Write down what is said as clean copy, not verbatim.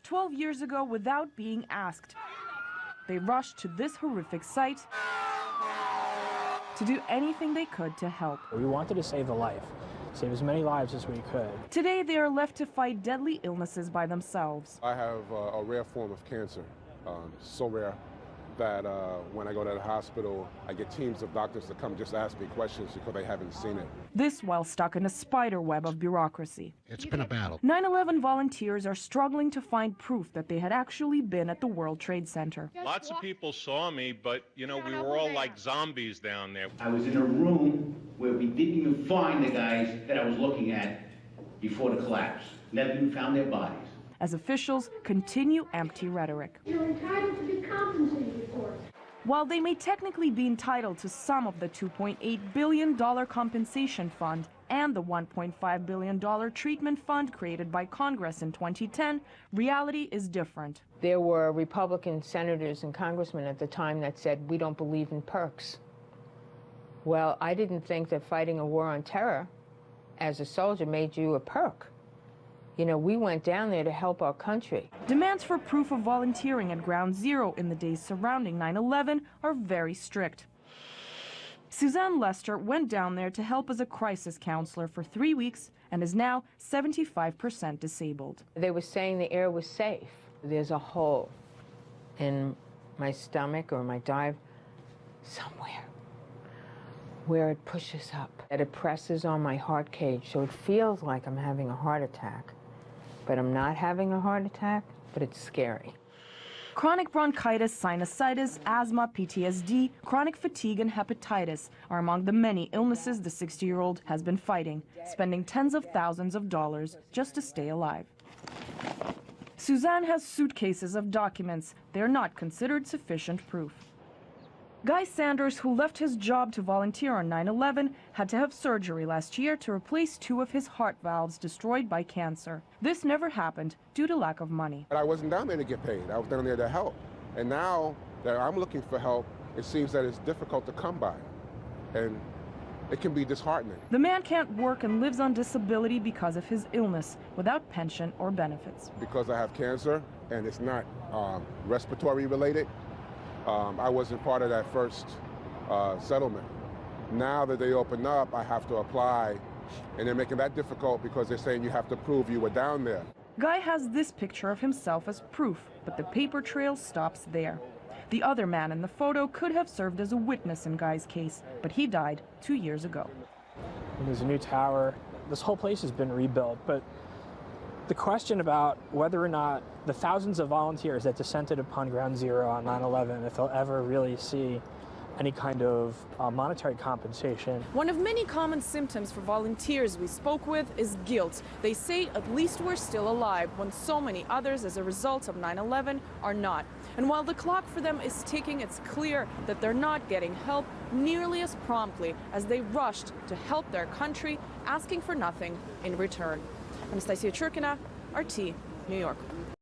12 years ago without being asked. They rushed to this horrific site to do anything they could to help. We wanted to save a life, save as many lives as we could. Today, they are left to fight deadly illnesses by themselves. I have a rare form of cancer, so rare that when I go to the hospital, I get teams of doctors to come just ask me questions because they haven't seen it. This while stuck in a spider web of bureaucracy. It's been a battle. 9/11 volunteers are struggling to find proof that they had actually been at the World Trade Center. Lots of people saw me, but, you know, we were all like zombies down there. I was in a room where we didn't even find the guys that I was looking at before the collapse. Never even found their bodies. As officials continue empty rhetoric. You're entitled to be compensated for it. While they may technically be entitled to some of the $2.8 billion compensation fund and the $1.5 billion treatment fund created by Congress in 2010, reality is different. There were Republican senators and congressmen at the time that said, we don't believe in perks. Well, I didn't think that fighting a war on terror as a soldier made you a perk. You know, we went down there to help our country. Demands for proof of volunteering at Ground Zero in the days surrounding 9/11 are very strict. Suzanne Lester went down there to help as a crisis counselor for 3 weeks and is now 75% disabled. They were saying the air was safe. There's a hole in my stomach or my dive somewhere where it pushes up. And it presses on my heart cage, so it feels like I'm having a heart attack. But I'm not having a heart attack, but it's scary. Chronic bronchitis, sinusitis, asthma, PTSD, chronic fatigue, and hepatitis are among the many illnesses the 60-year-old has been fighting, spending tens of thousands of dollars just to stay alive. Suzanne has suitcases of documents. They're not considered sufficient proof. Guy Sanders, who left his job to volunteer on 9/11, had to have surgery last year to replace 2 of his heart valves destroyed by cancer. This never happened due to lack of money. But I wasn't down there to get paid. I was down there to help. And now that I'm looking for help, it seems that it's difficult to come by. And it can be disheartening. The man can't work and lives on disability because of his illness, without pension or benefits. Because I have cancer and it's not respiratory related, I wasn't part of that first settlement. Now that they open up, I have to apply, and they're making that difficult because they're saying you have to prove you were down there. Guy has this picture of himself as proof, but the paper trail stops there. The other man in the photo could have served as a witness in Guy's case, but he died 2 years ago. There's a new tower. This whole place has been rebuilt, but the question about whether or not the thousands of volunteers that descended upon Ground Zero on 9/11, if they'll ever really see any kind of monetary compensation. One of many common symptoms for volunteers we spoke with is guilt. They say at least we're still alive when so many others as a result of 9/11 are not. And while the clock for them is ticking, it's clear that they're not getting help nearly as promptly as they rushed to help their country, asking for nothing in return. Anastasia Churkina, RT, New York.